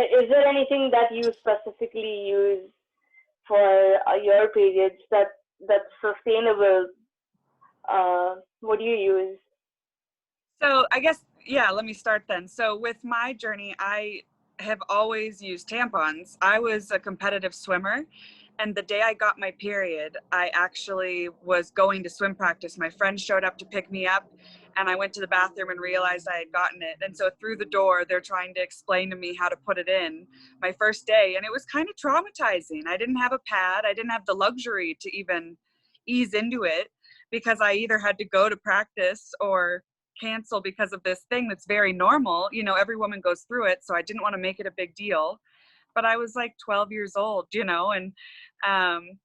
is there anything that you specifically use for your periods that's sustainable? What do you use? So I guess, yeah, let me start then. So with my journey, I have always used tampons. I was a competitive swimmer, and the day I got my period, I actually was going to swim practice. My friend showed up to pick me up, and I went to the bathroom and realized I had gotten it. And so through the door, they're trying to explain to me how to put it in my first day, and it was kind of traumatizing. I didn't have a pad. I didn't have the luxury to even ease into it because I either had to go to practice or cancel because of this thing that's very normal. You know, every woman goes through it, so I didn't want to make it a big deal. But I was like 12 years old, you know, and um,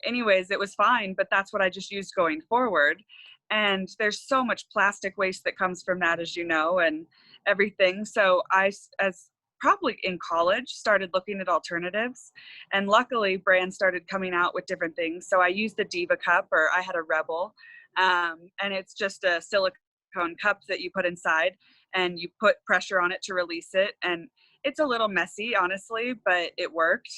anyways, it was fine, but that's what I just used going forward. And there's so much plastic waste that comes from that, as you know, and everything. So I, as probably in college, started looking at alternatives. And luckily, brands started coming out with different things. So I used the Diva cup, or I had a Rebel. And it's just a silicone cup that you put inside, and you put pressure on it to release it. And it's a little messy, honestly, but it worked.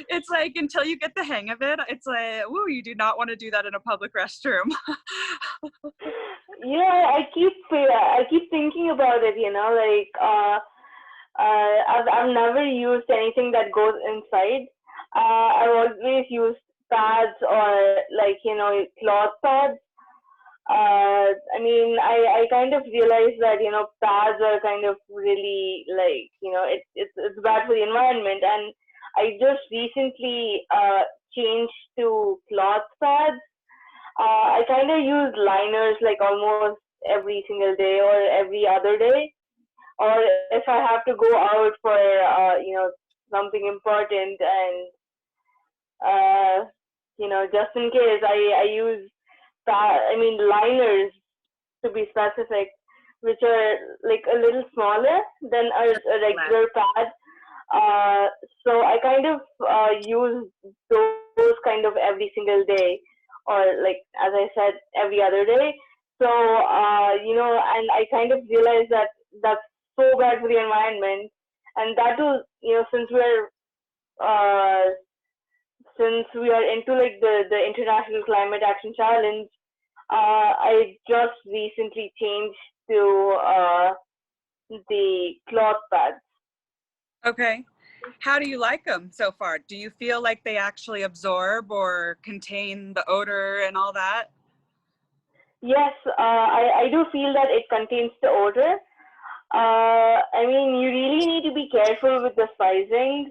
It's like until you get the hang of it, it's like, woo, you do not want to do that in a public restroom. Yeah, I keep thinking about it. Like I've never used anything that goes inside. I've always used pads or like cloth pads. I kind of realized that pads are kind of really like it's bad for the environment, and I just recently changed to cloth pads. I kind of use liners like almost every single day or every other day, or if I have to go out for something important, and just in case I use liners to be specific, which are like a little smaller than a regular pad. So I kind of use those kind of every single day, or like as I said, every other day. So and I kind of realized that that's so bad for the environment, and that too, uh, since we are into like the International Climate Action Challenge. I just recently changed to the cloth pads. Okay. How do you like them so far? Do you feel like they actually absorb or contain the odor and all that? Yes, I do feel that it contains the odor. You really need to be careful with the sizing,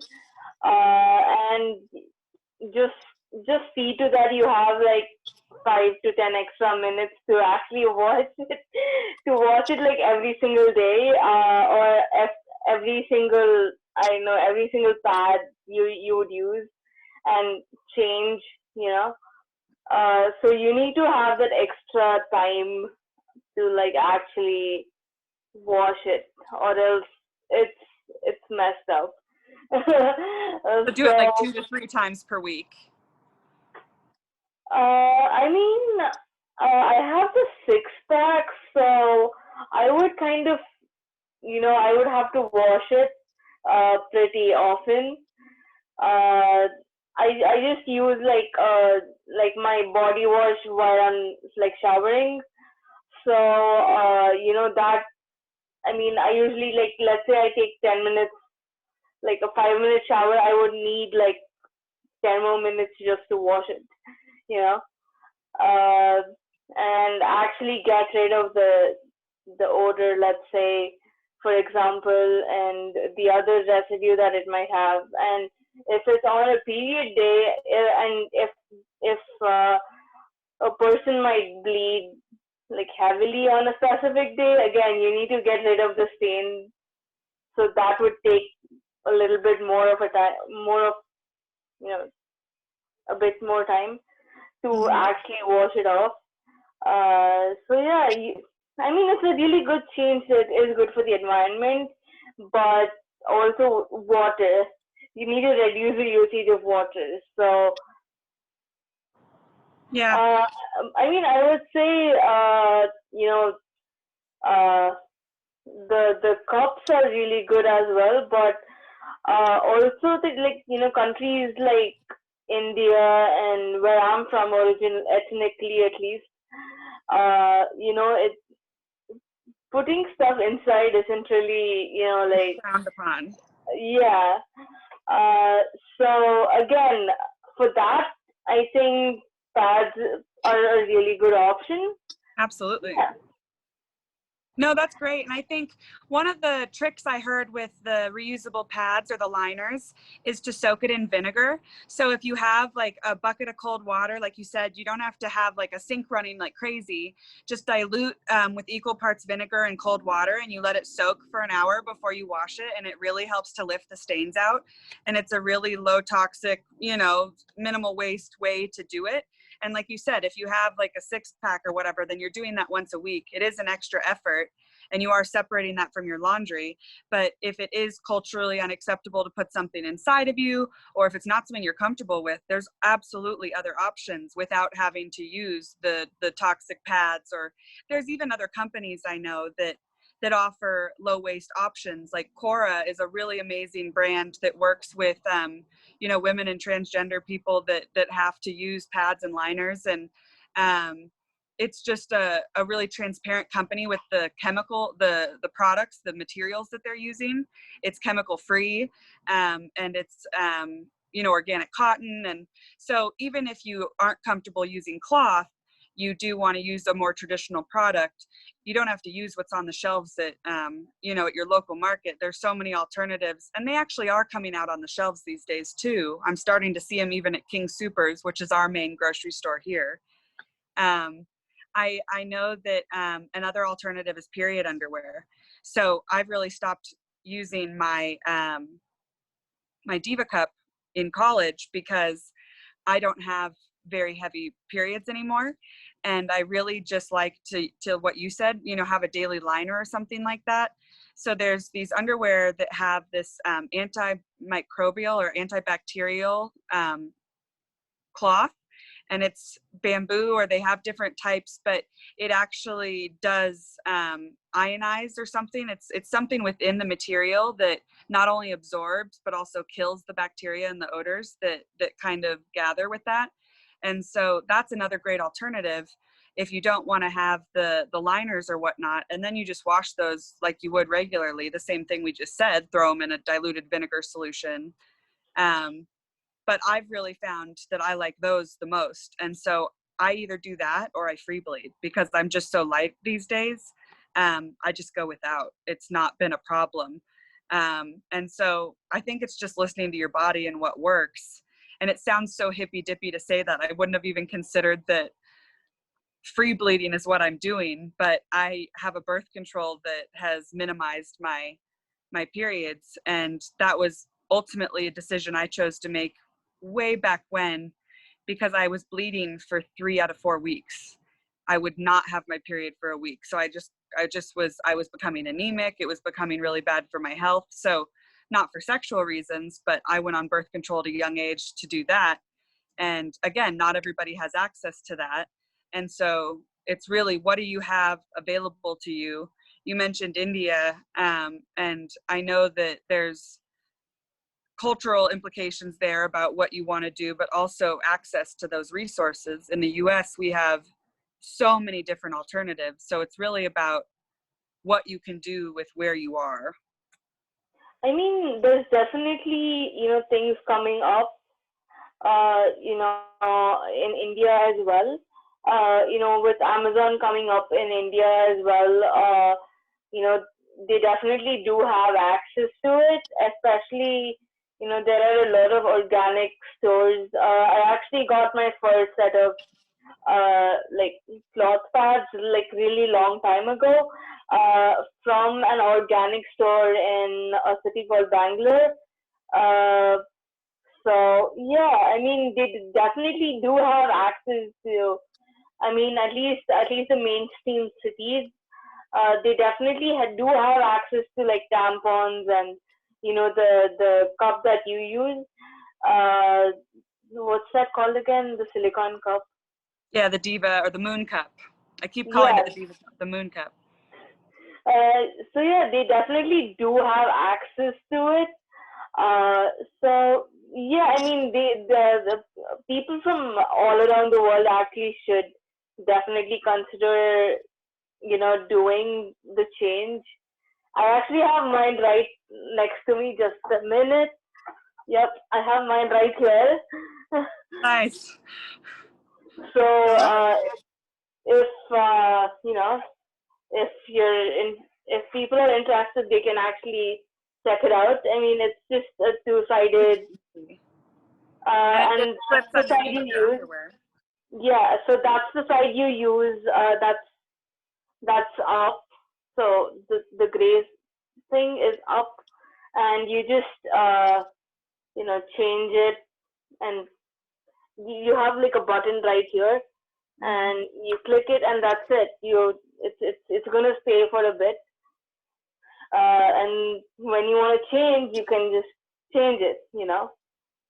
and just just see to that you have like 5 to 10 extra minutes to actually watch it, to watch it like every single day, or every single every single pad you would use and change. So you need to have that extra time to like actually wash it, or else it's it's messed up. So do it So like 2 to 3 times per week. I have the six pack, so I would kind of, I would have to wash it pretty often. Uh, I just use like my body wash while I'm like showering. So that, I usually, like, let's say I take 10 minutes, like a 5 minute shower, I would need like 10 more minutes just to wash it. You know. uh, and actually get rid of the odor, let's say, for example, and the other residue that it might have. And if it's on a period day, and if a person might bleed like heavily on a specific day, again, you need to get rid of the stain. So that would take a little bit more of a time, more of you know a bit more time to Mm-hmm. actually wash it off. So yeah, it's a really good change. It is good for the environment, but also water. You need to reduce the usage of water. So, Yeah. I would say, uh, the cups are really good as well, but also the, like, countries like India and where I'm from, origin ethnically at least, it putting stuff inside isn't really, like, Frowned upon. yeah. Uh, so again, for that, I think pads are a really good option. Absolutely. Yeah. No, that's great. And I think one of the tricks I heard with the reusable pads or the liners is to soak it in vinegar. So if you have like a bucket of cold water, like you said, you don't have to have like a sink running like crazy. Just dilute with equal parts vinegar and cold water, and you let it soak for an hour before you wash it. And it really helps to lift the stains out. And it's a really low toxic, minimal waste way to do it. And like you said, if you have like a 6-pack or whatever, then you're doing that once a week. It is an extra effort and you are separating that from your laundry. But if it is culturally unacceptable to put something inside of you, or if it's not something you're comfortable with, there's absolutely other options without having to use the toxic pads. Or there's even other companies I know that offer low waste options. Like Cora is a really amazing brand that works with women and transgender people that have to use pads and liners. And it's just a really transparent company with the products, the materials that they're using. It's chemical free, and it's organic cotton. And so even if you aren't comfortable using cloth, you do want to use a more traditional product, you don't have to use what's on the shelves at your local market. There's so many alternatives, and they actually are coming out on the shelves these days too. I'm starting to see them even at King Soopers, which is our main grocery store here. um, I know that another alternative is period underwear. So I've really stopped using my Diva cup in college because I don't have very heavy periods anymore. And I really just like to what you said, have a daily liner or something like that. So there's these underwear that have this antimicrobial or antibacterial cloth, and it's bamboo, or they have different types, but it actually does ionize or something. It's something within the material that not only absorbs but also kills the bacteria and the odors that kind of gather with that. And so that's another great alternative if you don't want to have the liners or whatnot. And then you just wash those like you would regularly, the same thing we just said, throw them in a diluted vinegar solution. um, but I've really found that I like those the most. And so I either do that or I free bleed because I'm just so light these days. I just go without. It's not been a problem. And so I think it's just listening to your body and what works. And it sounds so hippy dippy to say that. I wouldn't have even considered that free bleeding is what I'm doing, but I have a birth control that has minimized my periods, and that was ultimately a decision I chose to make way back when, because I was bleeding for 3 out of 4 weeks. I would not have my period for a week. So I was becoming anemic. It was becoming really bad for my health. So not for sexual reasons, but I went on birth control at a young age to do that. And again, not everybody has access to that. And so it's really, what do you have available to you? You mentioned India, and I know that there's cultural implications there about what you want to do, but also access to those resources. In the US, we have so many different alternatives. So it's really about what you can do with where you are. I mean, there's definitely, things coming up, in India as well. With Amazon coming up in India as well, you know, they definitely do have access to it, especially, there are a lot of organic stores. I actually got my first set of like cloth pads like really long time ago from an organic store in a city called Bangalore. Uh, so yeah, I mean they definitely do have access to. I mean at least the mainstream cities, they definitely do have access to like tampons and the cup that you use. Uh, what's that called again? The silicone cup. Yeah, the Diva or the Moon Cup. I keep calling it Yes, the Diva Cup, the Moon Cup. Uh, so yeah, they definitely do have access to it. Uh, so yeah, I mean, the people from all around the world actually should definitely consider, doing the change. I actually have mine right next to me. Just a minute. Yep, I have mine right here. Nice. So if if you're in, if people are interested, they can actually check it out. I mean, it's just a two-sided, And it just and that's slips the side underneath you your use. underwear. Yeah, so that's the side you use. That's up. So the gray thing is up, and you just change it, and you have like a button right here, Mm-hmm. and you click it, and that's it. It's gonna stay for a bit, and when you want to change, you can just change it.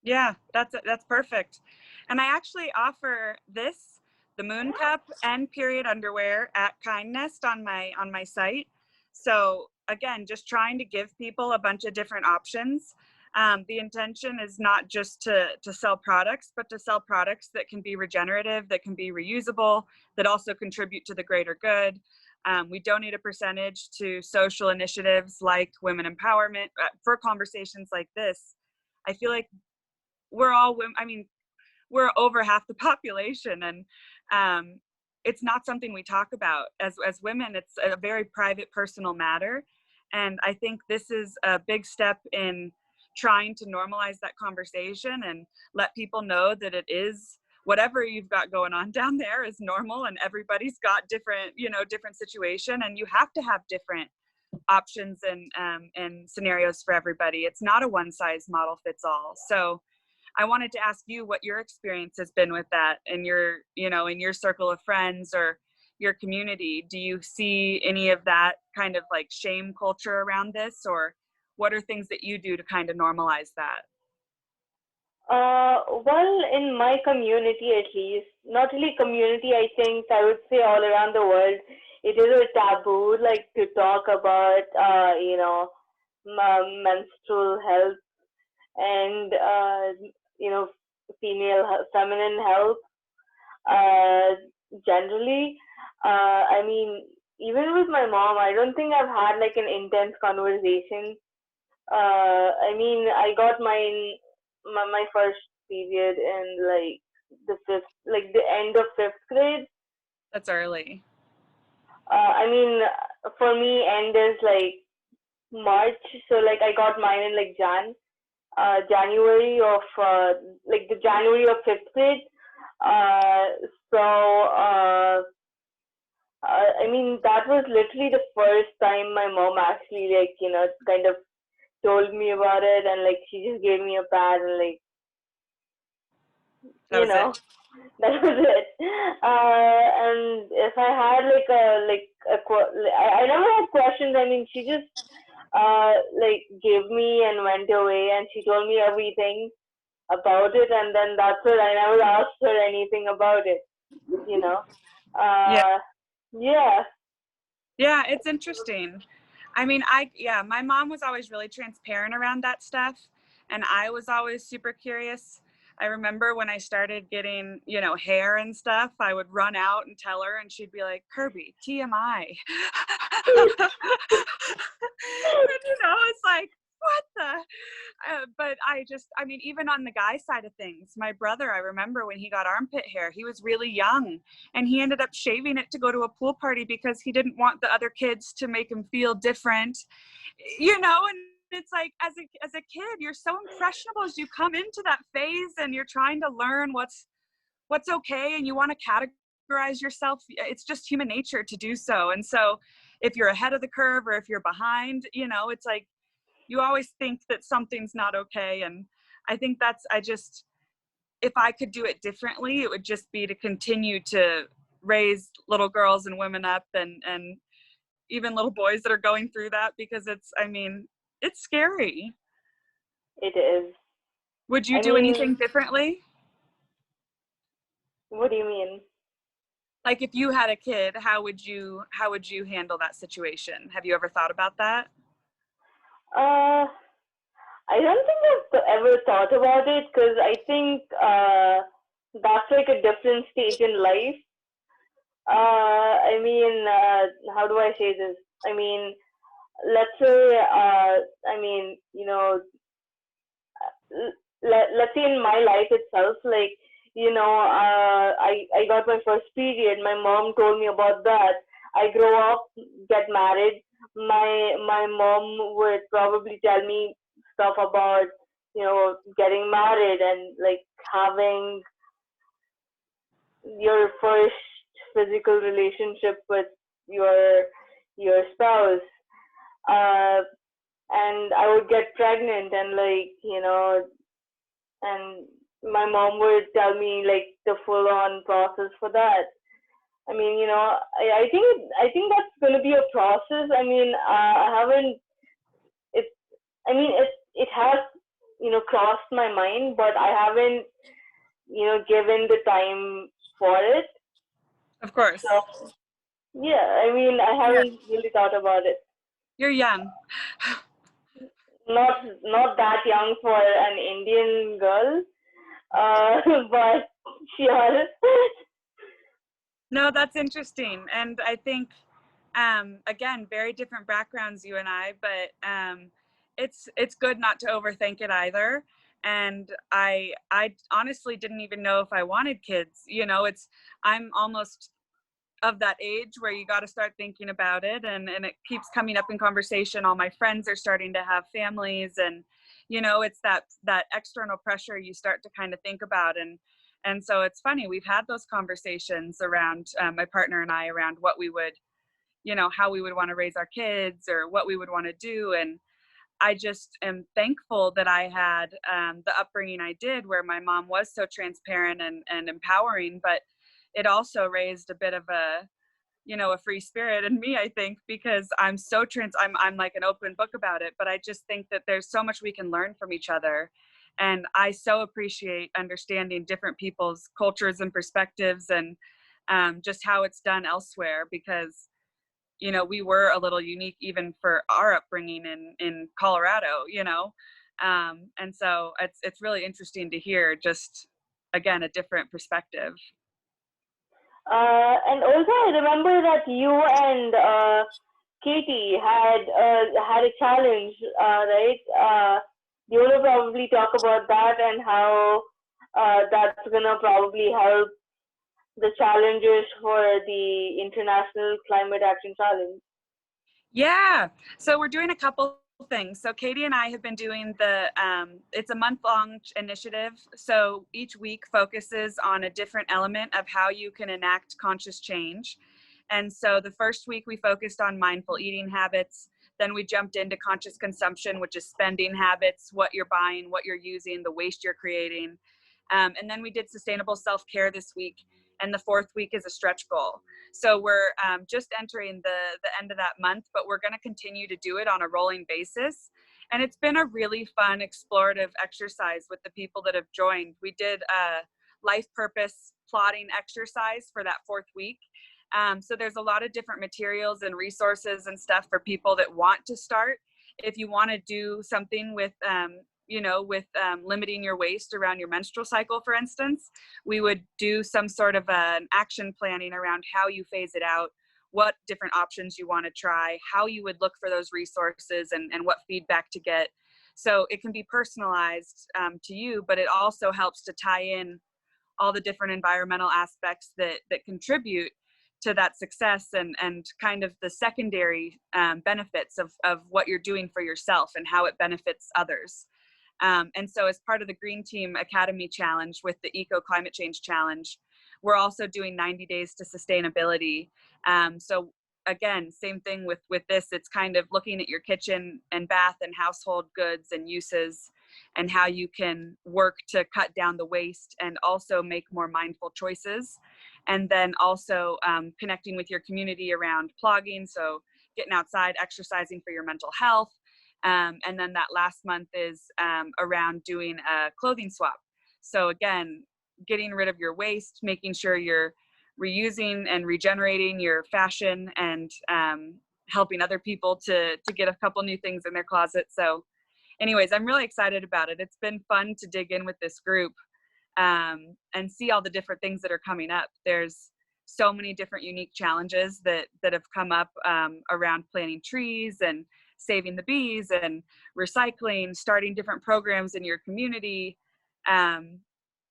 Yeah, that's perfect. And I actually offer this, the Moon Cup and period underwear at Kind Nest on my site. So again, just trying to give people a bunch of different options. The intention is not just to sell products, but to sell products that can be regenerative, that can be reusable, that also contribute to the greater good. We donate a percentage to social initiatives like women empowerment for conversations like this. I feel like we're all women. I mean, we're over half the population, and it's not something we talk about as women. It's a very private, personal matter, and I think this is a big step in trying to normalize that conversation and let people know that it is whatever you've got going on down there is normal, and everybody's got different, different situation, and you have to have different options and scenarios for everybody. It's not a one size model fits all. So I wanted to ask you what your experience has been with that in your, in your circle of friends or your community. Do you see any of that kind of like shame culture around this, or what are things that you do to kind of normalize that? Well, in my community at least, not really community, I think I would say all around the world, it is a taboo, like to talk about, menstrual health and, feminine health, uh, generally. I mean, even with my mom, I don't think I've had like an intense conversation. I mean, I got my first period in like the fifth, like the end of fifth grade. That's early. I mean, for me, end is like March, so like I got mine in like January of like the January of fifth grade. Uh, so I mean, that was literally the first time my mom actually like kind of told me about it, and like she just gave me a pad and like That you was know it. that was it. And if I had like I never had questions. I mean, she just like gave me and went away, and she told me everything about it, and then that's it. I never asked her anything about it. You know. Yeah. Uh, yeah. Yeah, it's interesting. I mean, yeah, my mom was always really transparent around that stuff, and I was always super curious. I remember when I started getting, hair and stuff, I would run out and tell her, and she'd be like, Kirby, TMI. And, it's like, what the? But I mean, even on the guy side of things, my brother, I remember when he got armpit hair, he was really young and he ended up shaving it to go to a pool party because he didn't want the other kids to make him feel different, and it's like as a kid, you're so impressionable as you come into that phase and you're trying to learn what's okay and you want to categorize yourself. It's just human nature to do so. And so if you're ahead of the curve or if you're behind, it's like you always think that something's not okay. And I think if I could do it differently, it would just be to continue to raise little girls and women up and even little boys that are going through that, because I mean, it's scary. It is. Would you I do mean, anything differently? what do you mean? Like if you had a kid, how would you handle that situation? Have you ever thought about that? Uh, I don't think I've ever thought about it because I think that's like a different stage in life. I mean, how do I say this? I mean, let's say, I mean, let's say in my life itself, like, I got my first period. My mom told me about that. I grow up, get married. My mom would probably tell me stuff about, getting married and like having your first physical relationship with your your spouse. Uh, and I would get pregnant and like, and my mom would tell me like the full on process for that. I mean, I think that's gonna be a process. I mean, I haven't it. I mean, it has crossed my mind, but I haven't given the time for it. Of course. So yeah, I mean, I Yeah, haven't really thought about it. you're young. Not that young for an Indian girl, but sure. No, that's interesting. And I think, again, very different backgrounds, you and I, but it's good not to overthink it either. And I honestly didn't even know if I wanted kids. I'm almost of that age where you got to start thinking about it, and it keeps coming up in conversation. All my friends are starting to have families, and it's that external pressure you start to kind of think about. And so it's funny, we've had those conversations around, my partner and I, around what we would, how we would want to raise our kids or what we would want to do. And I just am thankful that I had, the upbringing I did, where my mom was so transparent and empowering, but it also raised a bit of a free spirit in me, I think, because I'm like an open book about it. But I just think that there's so much we can learn from each other. And I so appreciate understanding different people's cultures and perspectives, and just how it's done elsewhere, because we were a little unique even for our upbringing in Colorado. And so it's really interesting to hear, just again, a different perspective. And also, I remember that you and Katie had a challenge, right? You want to probably talk about that and how that's gonna probably help the challenges for the International Climate Action Challenge. Yeah. So we're doing a couple things. So Katie and I have been doing it's a month-long initiative. So each week focuses on a different element of how you can enact conscious change. And so the first week we focused on mindful eating habits. Then we jumped into conscious consumption, which is spending habits, what you're buying, what you're using, the waste you're creating. And then we did sustainable self-care this week. And the fourth week is a stretch goal. So we're, just entering the end of that month, but we're going to continue to do it on a rolling basis. And it's been a really fun, explorative exercise with the people that have joined. We did a life purpose plotting exercise for that fourth week. So there's a lot of different materials and resources and stuff for people that want to start. If you want to do something with, limiting your waste around your menstrual cycle, for instance, we would do some sort of an action planning around how you phase it out, what different options you want to try, how you would look for those resources, and what feedback to get. So it can be personalized, to you, but it also helps to tie in all the different environmental aspects that contribute to that success, and kind of the secondary, benefits of what you're doing for yourself and how it benefits others. And so as part of the Green Team Academy Challenge with the Eco Climate Change Challenge, we're also doing 90 days to sustainability. So again, same thing with this, it's kind of looking at your kitchen and bath and household goods and uses, and how you can work to cut down the waste and also make more mindful choices. And then also, connecting with your community around plogging, so getting outside, exercising for your mental health. And then that last month is, around doing a clothing swap. So again, getting rid of your waste, making sure you're reusing and regenerating your fashion and helping other people to get a couple new things in their closet. So anyways, I'm really excited about it. It's been fun to dig in with this group and see all the different things that are coming up. There's so many different unique challenges that have come up around planting trees and saving the bees and recycling, starting different programs in your community.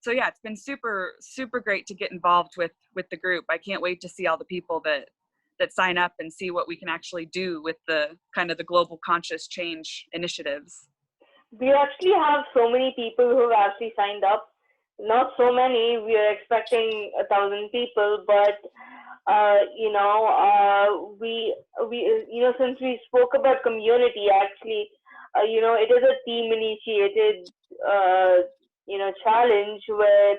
So yeah, it's been super, super great to get involved with the group. I can't wait to see all the people that sign up and see what we can actually do with the kind of the global conscious change initiatives. We actually have so many people who have actually signed up. Not so many. We are expecting 1,000 people, but since we spoke about community, actually, it is a team initiated, challenge where,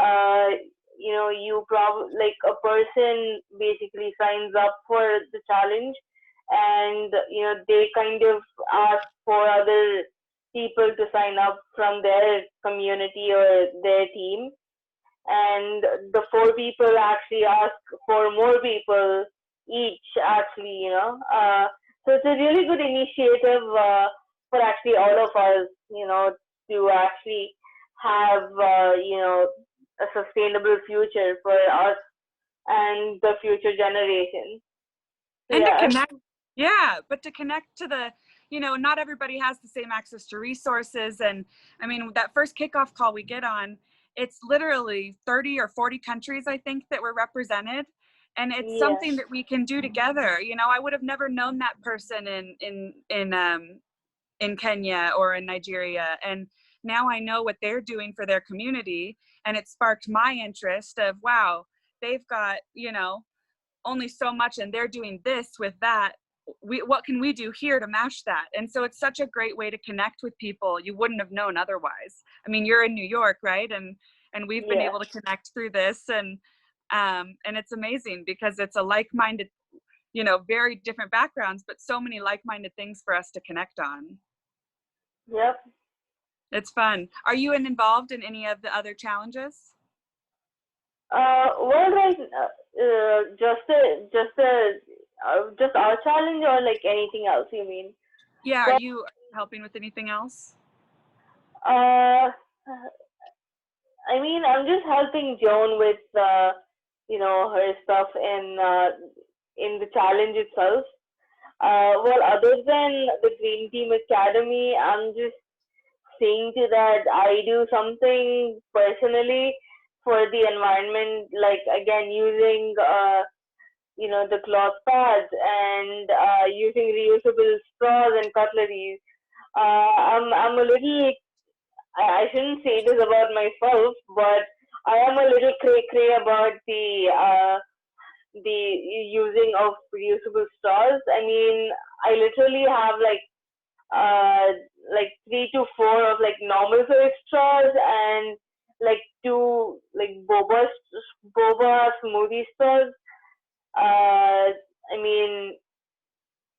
uh, you probably like a person basically signs up for the challenge, and they kind of ask for other people to sign up from their community or their team, and the four people actually ask for more people each, actually, so it's a really good initiative for actually all of us, to actually have a sustainable future for us and the future generation. So And to yeah. connect, yeah, but to connect to the, not everybody has the same access to resources. And I mean, that first kickoff call we get on, it's literally 30 or 40 countries, I think, that were represented. And it's Yeah. something that we can do together. I would have never known that person in Kenya or in Nigeria. And now I know what they're doing for their community. And it sparked my interest of, wow, they've got, only so much and they're doing this with that. What can we do here to match that? And so it's such a great way to connect with people you wouldn't have known otherwise. I mean, you're in New York, right? And we've been Yeah. able to connect through this, and it's amazing because it's a like-minded, very different backgrounds, but so many like-minded things for us to connect on. Yep. It's fun. Are you involved in any of the other challenges? Well, right, just our challenge, or like anything else, you mean? Yeah, are Well, you helping with anything else? uh, I mean, I'm just helping Joan with, her stuff in the challenge itself. Well, other than the Green Team Academy, I'm just seeing to that I do something personally for the environment, like again using the cloth pads and using reusable straws and cutleries. I'm a little, I shouldn't say this about myself, but I am a little cray cray about the using of reusable straws. I mean, I literally have uh like 3 to 4 of like normal size straws and like two like boba smoothie straws. I mean,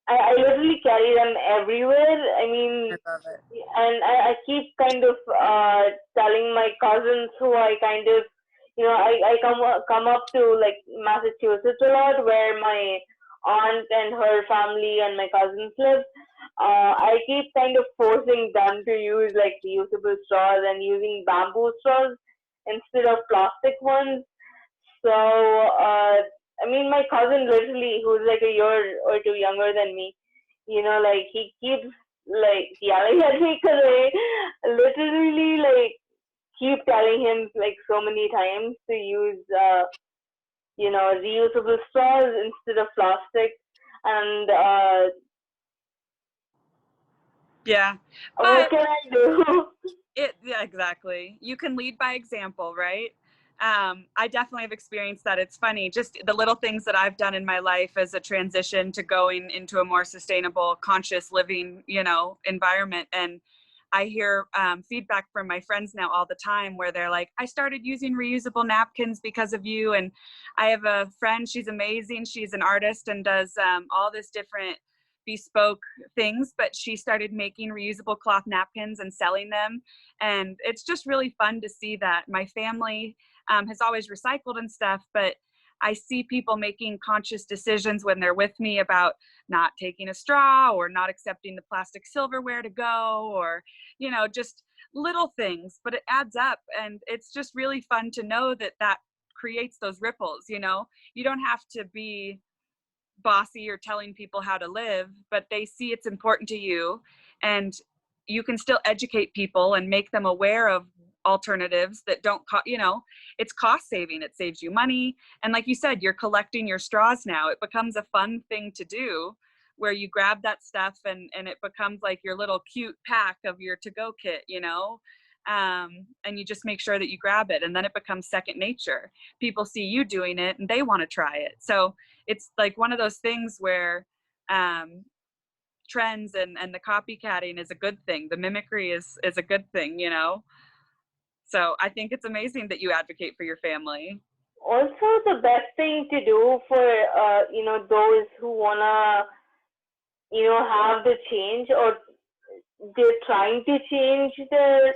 I literally carry them everywhere. I I mean, love it. and I keep kind of telling my cousins who I kind of, I come up to like Massachusetts a lot, where my aunt and her family and my cousins live. I keep kind of forcing them to use like reusable straws and using bamboo straws instead of plastic ones. So, I mean, my cousin literally, who's like a year or two younger than me, like he keeps like yelling at me because I literally like keep telling him like so many times to use, reusable straws instead of plastic. And Yeah, what but can I do? yeah, exactly. You can lead by example, right? I definitely have experienced that. It's funny, just the little things that I've done in my life as a transition to going into a more sustainable, conscious living, environment. And I hear feedback from my friends now all the time where they're like, I started using reusable napkins because of you. And I have a friend, she's amazing. She's an artist and does all this different bespoke things, but she started making reusable cloth napkins and selling them. And it's just really fun to see that. My family has always recycled and stuff, but I see people making conscious decisions when they're with me about not taking a straw or not accepting the plastic silverware to go, or, you know, just little things, but it adds up. And it's just really fun to know that that creates those ripples. You know, you don't have to be bossy or telling people how to live, but they see it's important to you, and you can still educate people and make them aware of alternatives that don't you know, it's cost saving, it saves you money. And like you said, you're collecting your straws now. It becomes a fun thing to do, where you grab that stuff and it becomes like your little cute pack of your to-go kit, you know. And you just make sure that you grab it, and then it becomes second nature. People see you doing it and they want to try it. So it's like one of those things where trends and the copycatting is a good thing. The mimicry is a good thing, you know? So I think it's amazing that you advocate for your family. Also, the best thing to do for those who wanna have the change, or they're trying to change their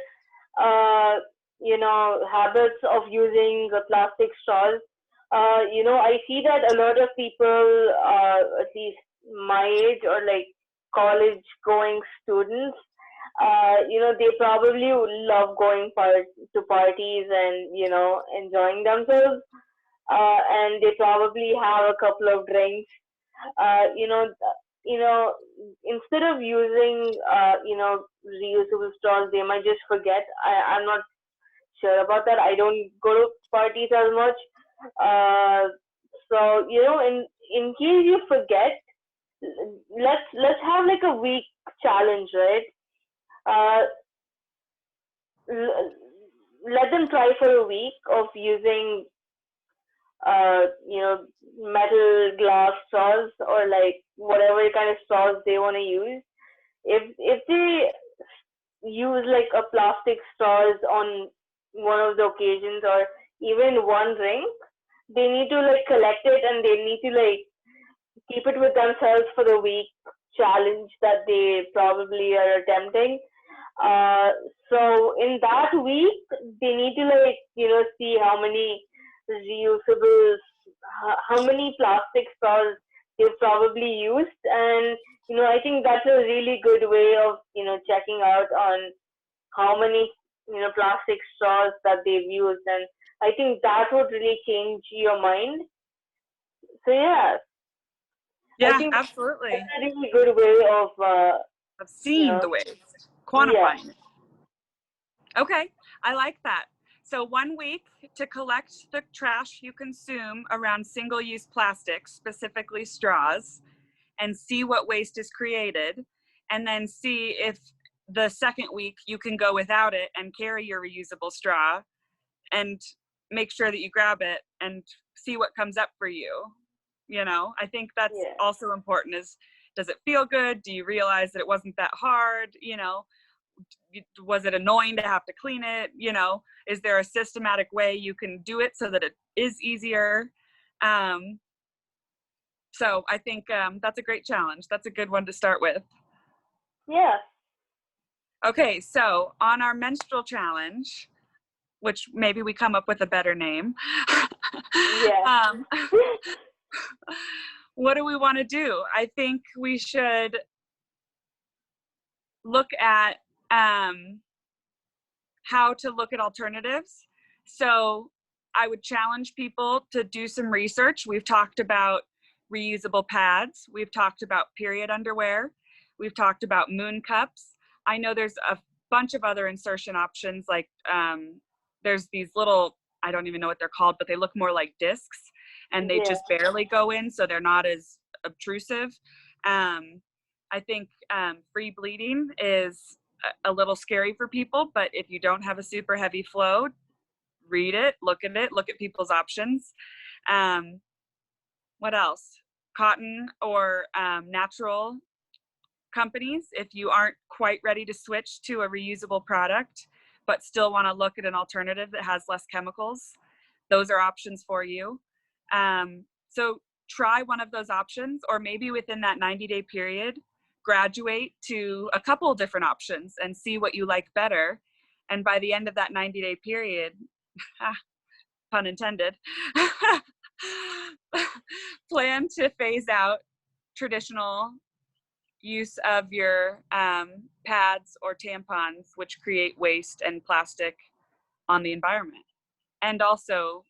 uh, habits of using plastic straws. I see that a lot of people, at least my age or like college going students, they probably love going to parties and, enjoying themselves. And they probably have a couple of drinks. Uh, you know, you know, Instead of using, reusable straws, they might just forget. I'm not sure about that. I don't go to parties as much. Uh, so in case you forget, let's have like a week challenge, right? Uh, l- Let them try for a week of using uh, you know metal, glass straws, or like whatever kind of straws they want to use. If they use like a plastic straws on one of the occasions, or even one drink, they need to like collect it, and they need to like keep it with themselves for the week challenge that they probably are attempting. Uh, so in that week, they need to like see how many reusables, how many plastic straws they've probably used, and I think that's a really good way of checking out on how many plastic straws that they've used, and I think that would really change your mind. So yeah, I Yeah, think that's absolutely. a really good way of Of you seeing know the waste, yeah. quantifying it. Okay, I like that. So 1 week to collect the trash you consume around single-use plastics, specifically straws, and see what waste is created, and then see if the second week you can go without it and carry your reusable straw, and make sure that you grab it and see what comes up for you. You know, I think that's Yeah. also important. Is, does it feel good? Do you realize that it wasn't that hard? You know, was it annoying to have to clean it? You know, is there a systematic way you can do it so that it is easier? um, so I think that's a great challenge. That's a good one to start with. Yeah. Okay, so on our menstrual challenge, which maybe we come up with a better name, Yeah. um, what do we want to do? I think we should look at how to look at alternatives. So I would challenge people to do some research. We've talked about reusable pads. We've talked about period underwear. We've talked about moon cups. I know there's a bunch of other insertion options, like there's these little, I don't even know what they're called, but they look more like discs, and they Yeah. just barely go in, so they're not as obtrusive. Um, I think free bleeding is a little scary for people, but if you don't have a super heavy flow, read it, look at people's options. Um, what else? Cotton or natural companies, if you aren't quite ready to switch to a reusable product, but still want to look at an alternative that has less chemicals, those are options for you. So try one of those options, or maybe within that 90-day period, graduate to a couple of different options and see what you like better. And by the end of that 90-day period, pun intended, Plan to phase out traditional use of your pads or tampons, which create waste and plastic on the environment. And also,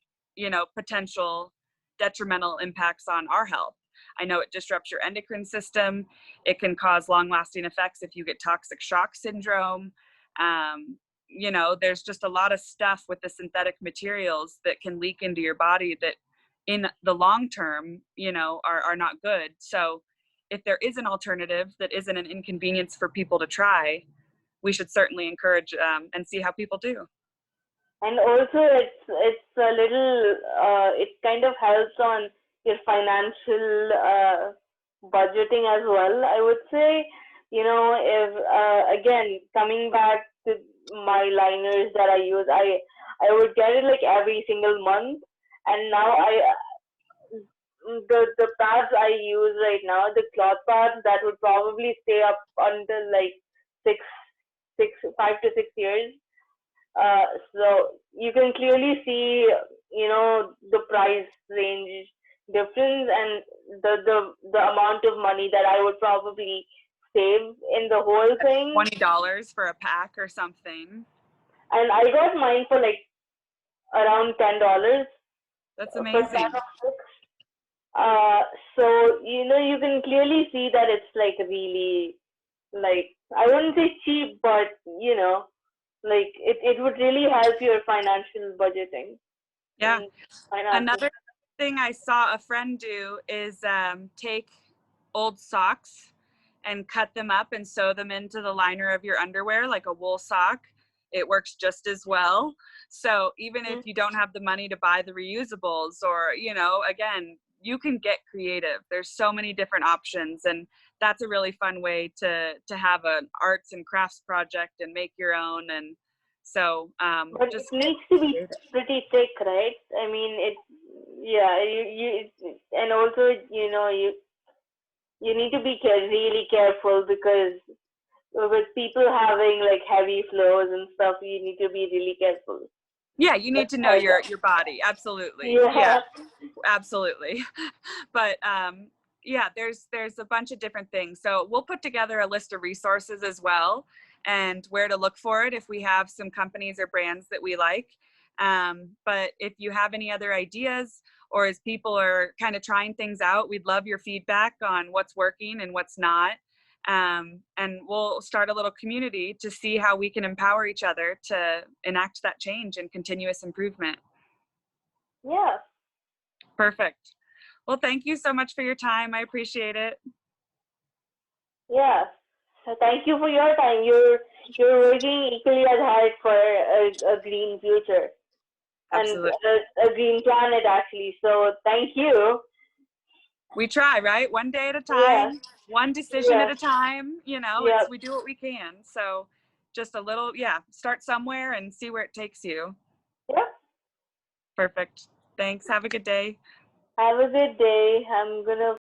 potential detrimental impacts on our health. I know it disrupts your endocrine system. It can cause long lasting effects if you get toxic shock syndrome. There's just a lot of stuff with the synthetic materials that can leak into your body that in the long term, are not good. So if there is an alternative that isn't an inconvenience for people to try, we should certainly encourage and see how people do. And also it's a little it kind of helps on your financial budgeting as well, I would say. If again, coming back to my liners that I use, I would get it like every single month. And now the pads I use right now, the cloth pads, that would probably stay up until like six 5 to 6 years. uh, so you can clearly see, the price range difference, and the amount of money that I would probably save in the whole thing. $20 for a pack or something. And I got mine for like around $10 That's for 10 amazing. of six. So you can clearly see that it's like really, like, I wouldn't say cheap, but like it would really help your financial budgeting. Yeah. Finances. Another thing I saw a friend do is take old socks and cut them up and sew them into the liner of your underwear like a wool sock. It works just as well. So even if you don't have the money to buy the reusables, or, again, you can get creative. There's so many different options, and that's a really fun way to have an arts and crafts project and make your own. And so But it just needs to be pretty thick, right? I mean, yeah, and also, you need to be really careful, because with people having like heavy flows and stuff, you need to be really careful. yeah, you need to know your body. Absolutely. Yeah, Yeah. absolutely. But yeah, there's a bunch of different things. So we'll put together a list of resources as well, and where to look for it if we have some companies or brands that we like. But if you have any other ideas, or as people are kind of trying things out, we'd love your feedback on what's working and what's not. And we'll start a little community to see how we can empower each other to enact that change and continuous improvement. Yeah. Perfect. Well, thank you so much for your time. I appreciate it. Yeah. So thank you for your time. You're working equally as hard for a green future and Absolutely. a green planet, actually. So thank you. We try, right? One day at a Yeah. time, one decision Yeah. at a time. Yeah. We do what we can. So just a little, yeah, start somewhere and see where it takes you. Yeah. Perfect. Thanks. Have a good day. Have a good day. I'm gonna